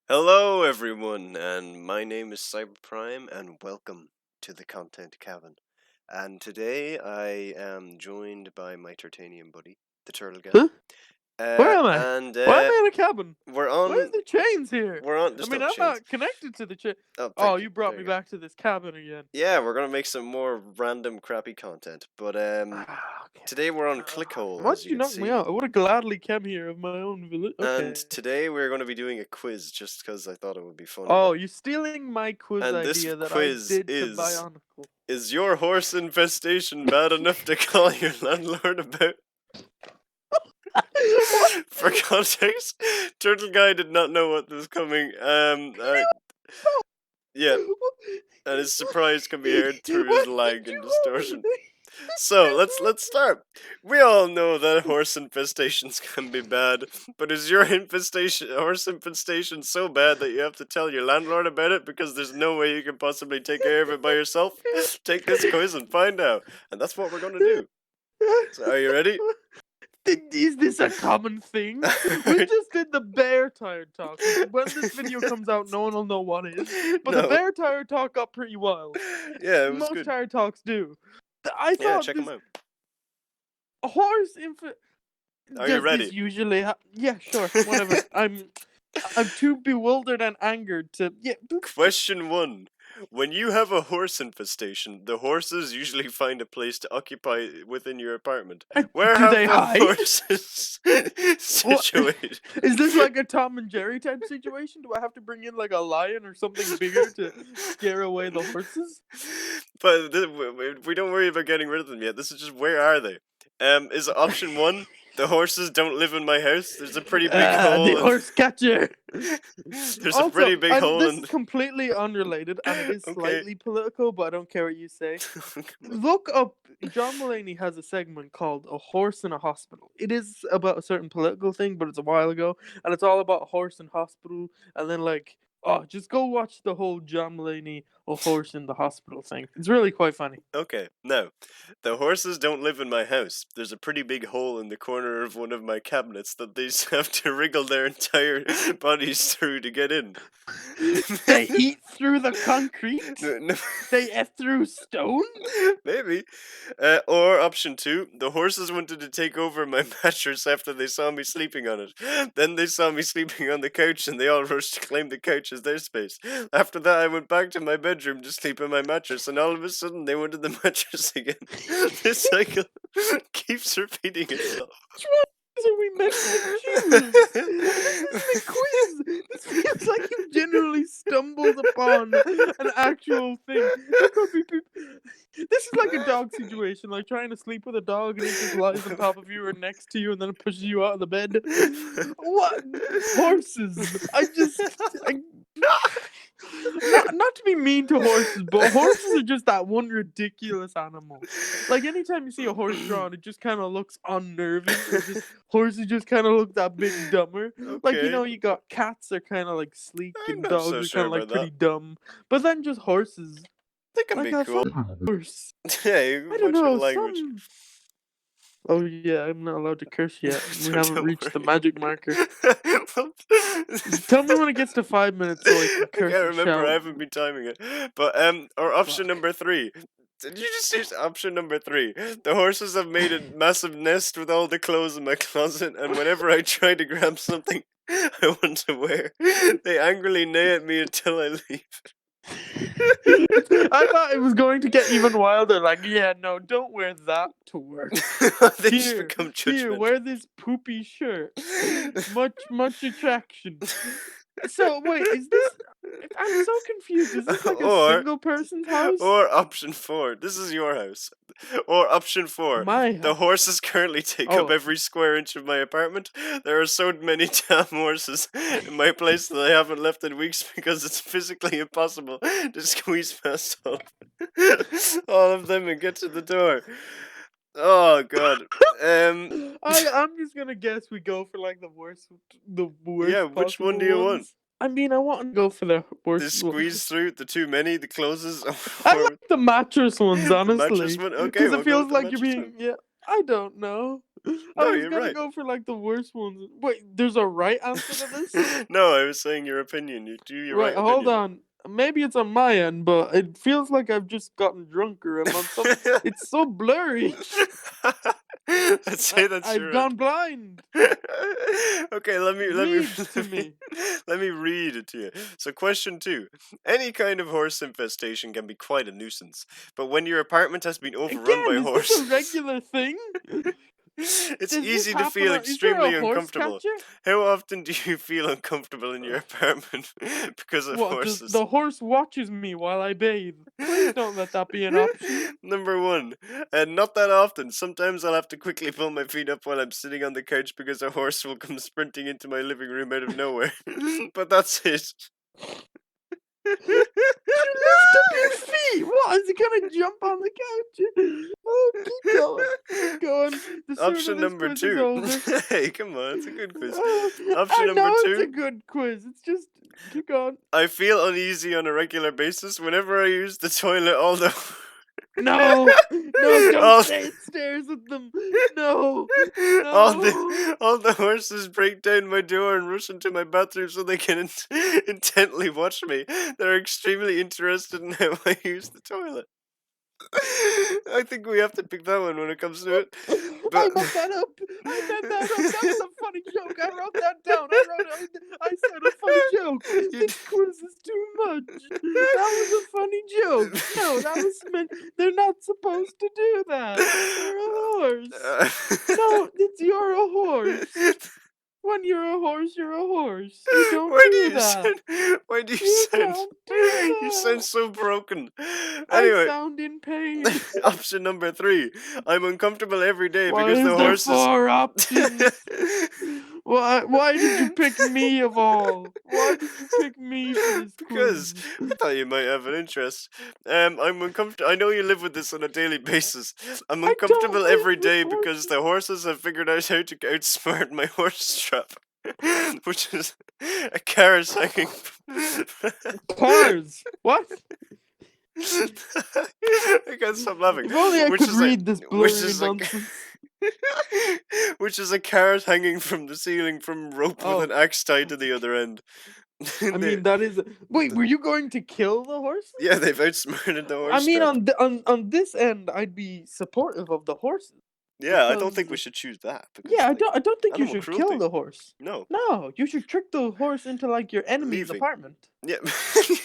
Hello, everyone, and my name is Cyberprime, and welcome to the Content Cabin. And today I am joined by my Turtanium buddy, the Turtle Guy. Huh? Where am I? And Why am I in a cabin? we're Where's on. the chains here? We're on. I There's mean, no I'm chains. not connected to the chain. Oh, Oh, thank you. you brought There me you go. back to this cabin again. Yeah, we're gonna make some more random crappy content, but Okay. today we're on Clickhole, Why as did you you can knock me see. out? I would have gladly come here of my own village. And Okay. today we're going to be doing a quiz, just because I thought it would be funny. Oh, you're stealing my quiz And this idea that I quiz did to Bionicle. Is your horse infestation bad enough to call your landlord about? For context, Turtle Guy did not know what was coming. Yeah, and his surprise can be heard through his lag and distortion. So let's start. We all know that horse infestations can be bad, but is your horse infestation so bad that you have to tell your landlord about it because there's no way you can possibly take care of it by yourself? Take this quiz and find out, and that's what we're gonna do. So are you ready? Is this a common thing? We just did the bear tire talk. When this video comes out, no one will know what it is. But the No. bear tire talk got pretty wild. Yeah, it was Most good. tire talks do. I Yeah, thought check them out. a horse Are you does ready? this usually yeah, sure, whatever. I'm too bewildered and angered to Question 1. When you have a horse infestation, the horses usually find a place to occupy within your apartment. Where do have they the hide? horses situated? Is this like a Tom and Jerry type situation? Do I have to bring in like a lion or something bigger to scare away the horses? But we don't worry about getting rid of them yet. This is just, where are they? Is option 1, the horses don't live in my house? There's a pretty big hole. The horse catcher. There's a pretty big hole this in. is completely unrelated and it is Okay. slightly political, but I don't care what you say. Look up. John Mulaney has a segment called "A Horse in a Hospital." It is about a certain political thing, but it's a while ago, and it's all about a horse in hospital. And then just go watch the whole John Mulaney "A Horse in the Hospital" thing. It's really quite funny. Okay, now, the horses don't live in my house. There's a pretty big hole in the corner of one of my cabinets that they have to wriggle their entire bodies through to get in. They eat through the concrete? No. They eat through stone? Maybe. Or option 2, the horses wanted to take over my mattress after they saw me sleeping on it. Then they saw me sleeping on the couch and they all rushed to claim the couch as their space. After that, I went back to my bedroom to sleep on my mattress, and all of a sudden they wanted the mattress again. This cycle keeps repeating itself. Are we meant to choose? This is a quiz. This feels like you generally stumbled upon an actual thing. There could be people. This is like a dog situation, like trying to sleep with a dog and it just lies on top of you or next to you and then it pushes you out of the bed. What? Horses. Not to be mean to horses, but horses are just that one ridiculous animal. Like anytime you see a horse drawn, it just kind of looks unnerving. Horses just kind of look that bit dumber. Like you got cats are kind of like sleek and I'm not dogs so are sure kind of like about pretty that. dumb. But then just horses, They can like be a cool. horse. Yeah, you I don't watch your know. language. Oh yeah, I'm not allowed to curse yet. So We haven't don't reached the worry. magic marker. Tell me when it gets to 5 minutes so I can I curse can't and remember. shout. I haven't been timing it. But or option Fuck. number 3. Did you just use option number 3? The horses have made a massive nest with all the clothes in my closet, and whenever I try to grab something I want to wear, they angrily neigh at me until I leave. I thought it was going to get even wilder. Like, yeah, no, don't wear that to work. They just become judgmental. Here, wear this poopy shirt. Much attraction. So wait, is this? I'm so confused. Is this like a single person's house? Or option 4, this is your house. Or option 4, My the house. horses currently take up every square inch of my apartment. There are so many damn horses in my place that I haven't left in weeks because it's physically impossible to squeeze past all of them and get to the door. Oh god. I'm just gonna guess we go for like the worst. Yeah, which one do you want? I mean, I want to go for the worst. The squeeze through, the too many, the closes. I like the mattress ones, honestly. The mattress one? Okay, Because we'll it go feels with the like you're mattress being one. yeah. I don't know. I No, was you're gonna right. go for like the worst ones. Wait, there's a right answer to this? No, I was saying your opinion. You do your Wait, right hold opinion. on. Maybe it's on my end, but it feels like I've just gotten drunker. I'm on some. It's so blurry. Let's say that's I've your end. gone blind. Okay, let me Read to me. let me read it to you. So, question 2: any kind of horse infestation can be quite a nuisance, but when your apartment has been overrun Again, by is this a horses, regular thing? it's Does this easy to happen feel on? Is there a extremely horse uncomfortable. catcher? How often do you feel uncomfortable in your apartment because of What? Does horses? the horse watches me while I bathe? Please don't let that be an option. Number 1, and not that often. Sometimes I'll have to quickly pull my feet up while I'm sitting on the couch because a horse will come sprinting into my living room out of nowhere. But that's it. You lift up your feet. What? Is it gonna jump on the couch? Oh, keep going. Keep going. The start of Option this number quiz is 2. over. Hey, come on, it's a good quiz. Option I number know it's a 2. good quiz. It's just keep going. I feel uneasy on a regular basis whenever I use the toilet, although No, no, don't all, say it stares at them. No, all no. the horses break down my door and rush into my bathroom so they can intently watch me. They're extremely interested in how I use the toilet. I think we have to pick that one when it comes to it. I But messed that up. I messed that up. That was a funny joke. I wrote that down. I said a funny joke. you This quiz is too much. That was a funny joke. No, that was meant. They're not supposed to do that. They're a horse. No, you're a horse. When you're a horse, you're a horse. You don't Why do do you that. sound? Why do you You sound? don't do You sound that. so broken. I Anyway, sound in pain. option number 3: I'm uncomfortable every day Why because the is there horses. 4 options? Why did you pick me of all? Why did you pick me for this Because quiz? I thought you might have an interest. I'm uncomfortable. I know you live with this on a daily basis. I'm I don't uncomfortable live every with day because horses. the horses have figured out how to outsmart my horse trap, which is a carrot hanging. Cars. What? I can't stop laughing. If only I Which could is a read this which blurry is a nonsense. which is a carrot hanging from the ceiling from rope with an Oh, axe tied to that's the other end. I They- mean, that is. Wait, were you going to kill the horses? yeah, they've outsmarted the I horse mean, trap. on this end, I'd be supportive of the horses Yeah, I don't think because we should choose that because yeah, like I don't think you animal should kill cruelty. the horse. No, No, you should trick the horse into like your enemy's leaving. apartment. Yeah,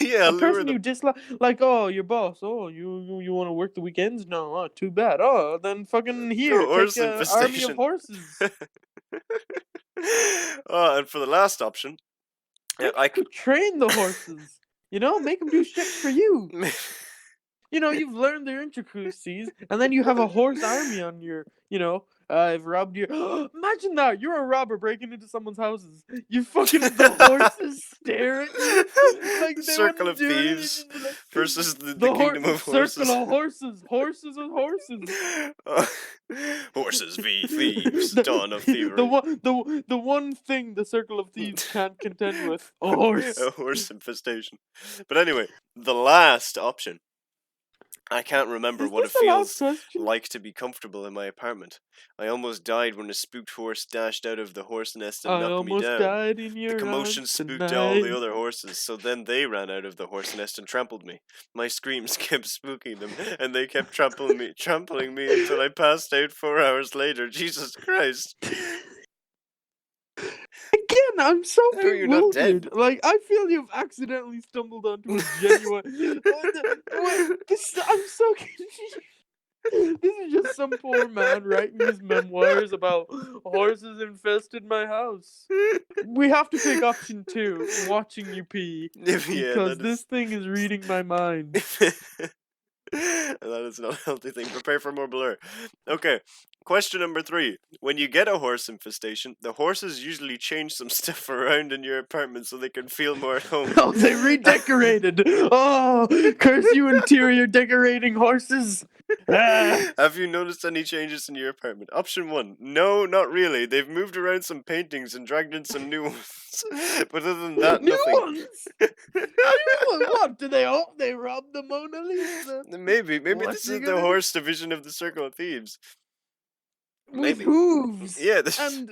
yeah, A lure person them. you dislike, like, oh, your boss, oh, you want to work the weekends? No, oh, too bad. Oh, then fucking The here, take horse a army of infestation. horses. Oh, and for the last option, yeah, Maybe you could train the horses. You know, make them do shit for you. You know, you've learned their intricacies, and then you have a horse army on your, I've robbed your. Imagine that you're a robber breaking into someone's houses. You fucking the horses stare at you like the they circle wouldn't of do anything. thieves You'd be like, versus the kingdom of circle horses. of horses, horses of horses. Uh, horses v thieves, the, dawn of the thievery. one the one thing the circle of thieves can't contend with a horse. A horse infestation. But anyway, the last option. I can't remember Is what this it the last feels question? like to be comfortable in my apartment. I almost died when a spooked horse dashed out of the horse nest and I knocked me almost down. died in The your commotion arms spooked all the tonight. other horses, so then they ran out of the horse nest and trampled me. My screams kept spooking them, and they kept trampling me until I passed out 4 hours later. Jesus Christ! Again, I'm so How are you not dead? bewildered. Like, I feel you've accidentally stumbled onto a genuine. I'm so confused. This is just some poor man writing his memoirs about horses infested my house. We have to pick option 2, watching you pee, Yeah, because that this is. thing is reading my mind. That is not a healthy thing. Prepare for more blur. Okay, question number 3. When you get a horse infestation, the horses usually change some stuff around in your apartment so they can feel more at home. Oh, they redecorated. Oh, curse you, interior decorating horses. Ah. Have you noticed any changes in your apartment? Option 1. No, not really. They've moved around some paintings and dragged in some new ones. But other than that, New nothing. ones? New ones? What? Do they hope they rob the Mona Lisa? Maybe What this you is the gonna do? horse division of the Circle of Thieves. with Maybe. hooves, Yeah, this and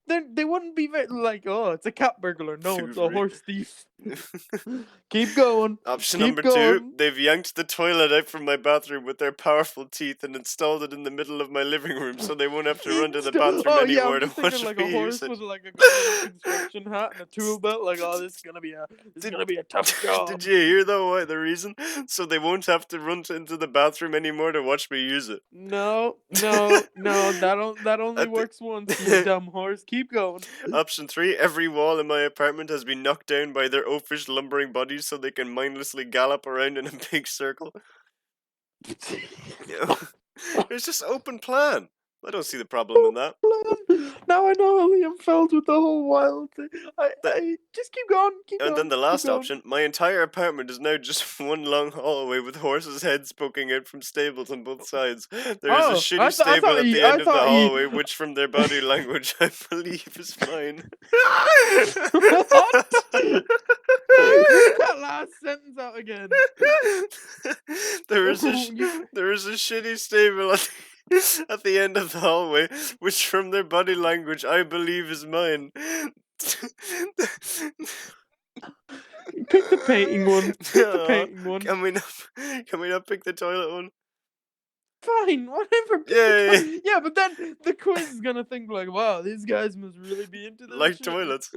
then they wouldn't be like, oh, it's a cat burglar. No, it's a thievery. horse thief. Keep going. Option Keep number 2, going. they've yanked the toilet out from my bathroom with their powerful teeth and installed it in the middle of my living room so they won't have to run to the bathroom Oh yeah, anymore I'm to just thinking watch like a me use horse it. with like a gold construction hat and a tool belt. Like, oh, this is Did, gonna be a tough job. did you hear though why the reason? So they won't have to run into the bathroom anymore to watch me use it. No, no, no. That I only thi- works once. You dumb horse. Keep going. Option 3, every wall in my apartment has been knocked down by their oafish lumbering bodies so they can mindlessly gallop around in a big circle. It's just open plan. I don't see the problem in that. Now I know how Liam felt with the whole wild thing. The- I just keep going, keep And then going, the keep last going. option, my entire apartment is now just one long hallway with horses' heads poking out from stables on both sides. There is a Oh, shitty stable at the I end of the thought he. hallway, which from their body language I believe is mine. What? Read that last sentence out again. there is a You- there is a shitty stable at the end of the hallway, which from their body language I believe is mine. Pick the painting one. Pick the Aw, painting one. can we not pick the toilet one? Fine, whatever. Pick Yay! the yeah, but then the quiz is gonna think like, wow, these guys must really be into this Like shit. toilets.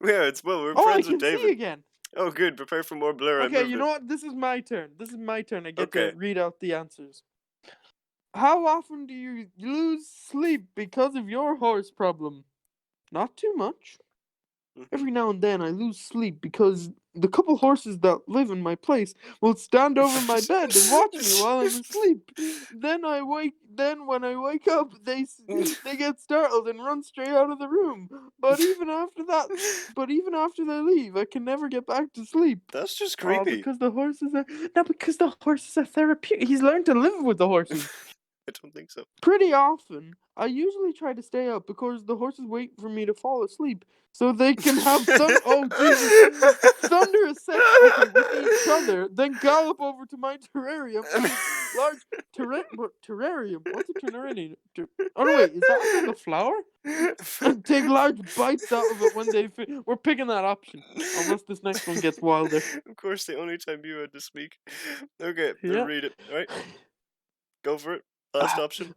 Yeah, we're Oh, I friends with can see David. again. Oh, good. Prepare for more blur. I Okay, moved you it. know what? This is my turn. This is my turn. I get to Okay. read out the answers. How often do you lose sleep because of your horse problem? Not too much. Every now and then I lose sleep because the couple horses that live in my place will stand over my bed and watch me while I'm asleep. Then when I wake up, they get startled and run straight out of the room. But even after they leave, I can never get back to sleep. That's just Oh, creepy. because the horses are therapeutic. He's learned to live with the horses. I don't think so. Pretty often, I usually try to stay up because the horses wait for me to fall asleep so they can have thunderous sex with each other, then gallop over to my terrarium, large terrarium. What's a terrarium? Oh no, wait, is that like a flower? And take large bites out of it when we're picking that option, unless this next one gets wilder. Of course, the only time you had to speak. Okay, Yeah. read it. All right, go for it. Last option.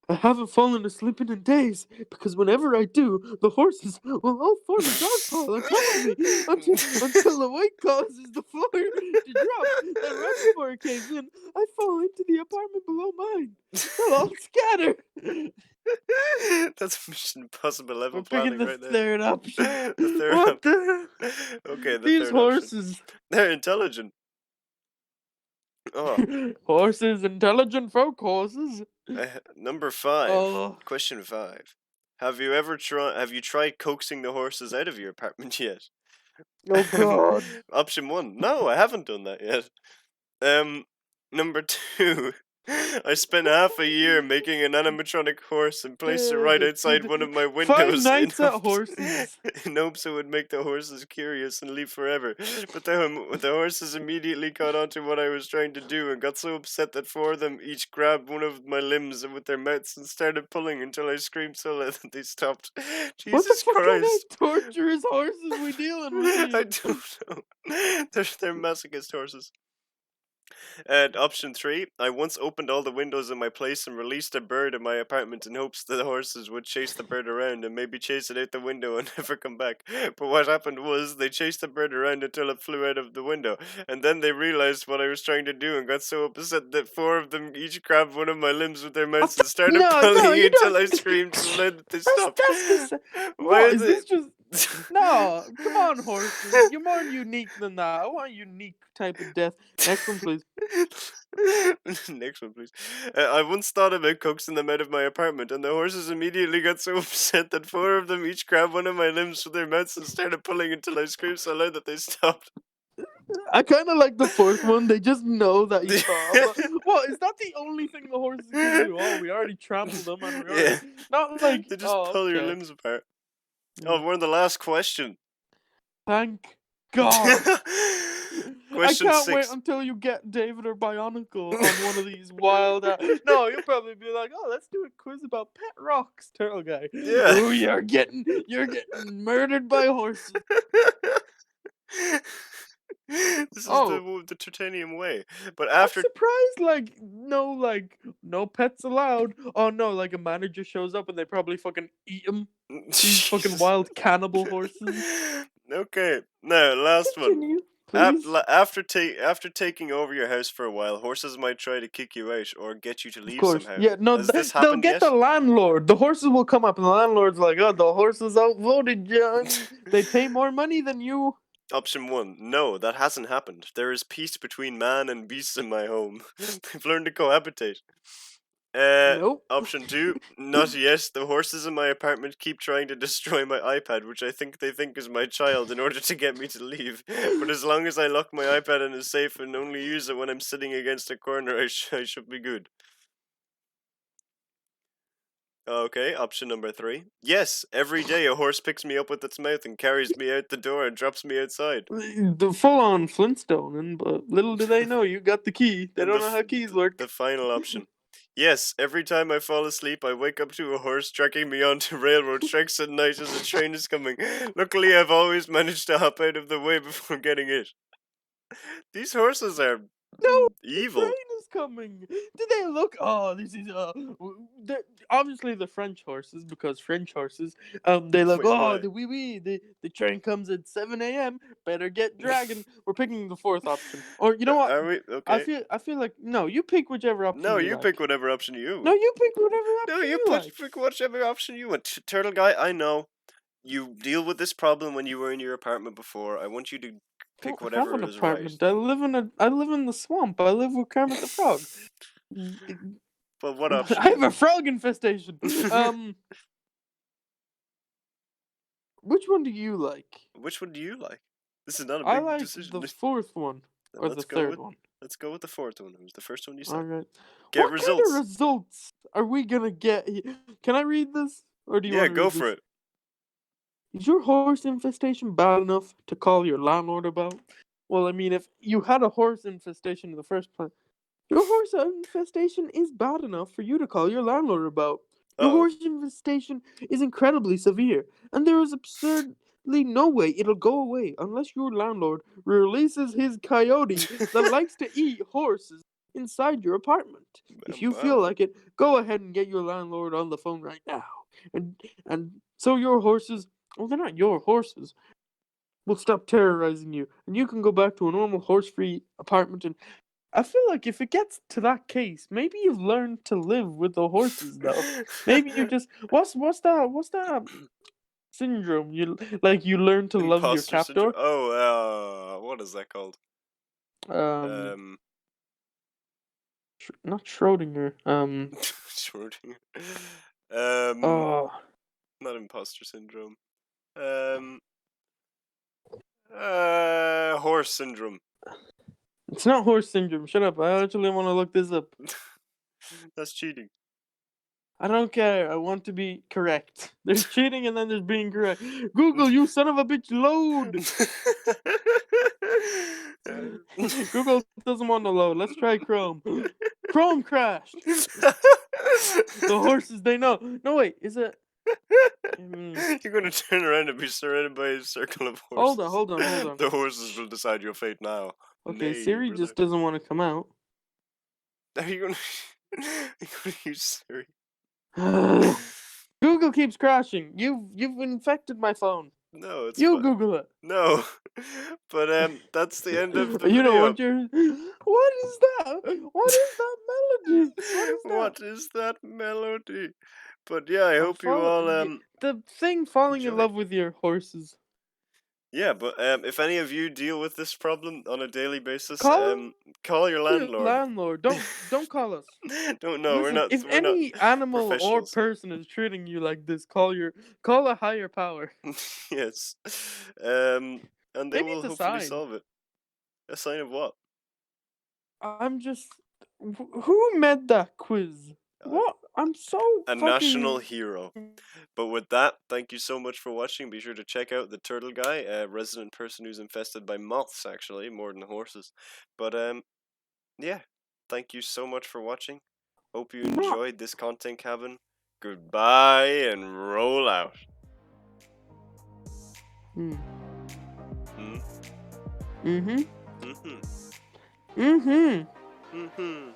I haven't fallen asleep in days because whenever I do, the horses will all form a dog pile on top of me until the weight causes the floor to drop. Then right before it caves in, I fall into the apartment below mine. They'll all scatter. That's Mission Impossible level We're picking planning the right there. third option. The third What option. the? Okay, the These third horses. option. They're intelligent. Oh, Horses, intelligent folk horses. number 5. Oh. Question 5. Have you tried coaxing the horses out of your apartment yet? Oh God. Option 1. No, I haven't done that yet. Number 2. I spent half a year making an animatronic horse and placed it right outside one of my windows 5 Nights at Horses. in hopes it would make the horses curious and leave forever. But the horses immediately caught on to what I was trying to do and got so upset that 4 of them each grabbed one of my limbs with their mouths and started pulling until I screamed so loud that they stopped. What the Jesus fuck kind Christ. of torturous horses we dealing with here? I don't know. They're masochist horses. And option 3, I once opened all the windows in my place and released a bird in my apartment in hopes that the horses would chase the bird around and maybe chase it out the window and never come back. But what happened was they chased the bird around until it flew out of the window, and then they realized what I was trying to do and got so upset that 4 of them each grabbed one of my limbs with their mouths and started pulling you until don't. I screamed so loud that they stopped. Why What are is they... this just? No, come on, horses. You're more unique than that. I want a unique type of death. Next one, please. Next one, please. I once thought about coaxing them out of my apartment, and the horses immediately got so upset that 4 of them each grabbed one of my limbs with their mouths and started pulling until I screamed so loud that they stopped. I kind of like the fourth one. They just know that you thought. What is that the only thing the horses can do? Oh, we already trampled them, and we already not like they just pull your limbs apart. Oh, we're on the last question. Thank God. I Question can't wait 6. until you get David or Bionicle on one of these wild. No, you'll probably be like, "Oh, let's do a quiz about pet rocks, Turtle Guy." Yeah. Oh, you're getting murdered by horses. This is Oh, the Turtanium way. But I'm after surprised. No pets allowed. Oh no, like a manager shows up and they probably fucking eat him. These fucking Jesus. wild cannibal horses. Okay, now last one. Continue, please. After taking over your house for a while, horses might try to kick you out or get you to Of leave course. somehow. Yeah, no, Has this they'll happened get yet? the landlord. The horses will come up, and the landlord's like, "Oh, the horses outvoted you. They pay more money than you." Option 1. No, that hasn't happened. There is peace between man and beasts in my home. They've learned to cohabitate. Uh, Nope. Option 2. Not yet. The horses in my apartment keep trying to destroy my iPad, which I think they think is my child, in order to get me to leave. But as long as I lock my iPad in a safe and only use it when I'm sitting against a corner, I should be good. Okay, option number 3. Yes, every day a horse picks me up with its mouth and carries me out the door and drops me outside. The full-on Flintstone, but little do they know you got the key. They And don't know how keys the work. final option. Yes, every time I fall asleep, I wake up to a horse dragging me onto railroad tracks at night as a train is coming. Luckily, I've always managed to hop out of the way before getting it. These horses are No, the train evil. is coming. Did they look? Oh, this is obviously the French horses, because French horses, they look. Wait, Oh, why? the wee wee. The train comes at 7 a.m. Better get dragging. We're picking the fourth option. Or you know what? Are we okay? I feel like no. You pick whichever option No, you you pick like. whatever option you No, want. you pick whatever No, option you you like. pick whichever option you want. Turtle guy, I know you deal with this problem when you were in your apartment before. I want you to I pick don't have whatever an is right. apartment. I live in the swamp. I live with Kermit the Frog. But what I option? have a frog infestation. Which one do you like? Which one do you like? This is not a I big like decision. the fourth one Then or the third one. let's go with the fourth one. It was the first one you All said. right. Get What kind of results. results are we gonna get? Can I read this, or do you Yeah, want to go read for this? it. Is your horse infestation bad enough to call your landlord about? Well, I mean, if you had a horse infestation in the first place, your horse infestation is bad enough for you to call your landlord about. Your Uh horse infestation is incredibly severe, and there is absurdly no way it'll go away unless your landlord releases his coyote that likes to eat horses inside your apartment. If you feel Wow. like it, go ahead and get your landlord on the phone right now. And so your horses, well, they're not your horses, will stop terrorizing you, and you can go back to a normal horse-free apartment. And I feel like if it gets to that case, maybe you've learned to live with the horses now. Maybe you just what's that syndrome? You learn to love your Imposter syndrome. captor. Oh, what is that called? Um, Um, Not Schrodinger. Schrodinger. Um, Oh, not imposter syndrome. Um, horse syndrome. it's not horse syndrome. Shut up. I actually want to look this up. That's cheating. I don't care. I want to be correct. There's cheating and then there's being correct. Google, you son of a bitch, load. Google doesn't want to load. Let's try Chrome. Chrome crashed. The horses, they know. No, wait, is it? You're gonna turn around and be surrounded by a circle of Hold on, horses. hold on, hold on. The horses will decide your fate now. Okay, Nay, Siri just brother. doesn't want to come out. Are you gonna, you gonna use Siri? Google keeps crashing. You've infected my phone. No, it's You fine. Google it. No, but that's the end of the You don't video. want your. What is that? What is that melody? What is that? What is that melody? But yeah, I I'm hope you all the thing falling in enjoy. love with your horses. Yeah, but if any of you deal with this problem on a daily basis, Call call your your landlord. landlord. Don't call us. Don't know. Listen, if We're not any animal or professionals. person is treating you like this, call a higher power. Yes. And they Maybe will it's a hopefully sign. solve it. A sign of what? I'm just. Who made that quiz? I, What? I'm so A fucking national hero. But with that, thank you so much for watching. Be sure to check out the turtle guy, a resident person who's infested by moths, actually, more than horses. But yeah, thank you so much for watching. Hope you not. enjoyed this content, Cabin. Goodbye and roll out. Mm. Hmm? Mm-hmm. Mm-hmm. Mm-hmm. Mm-hmm.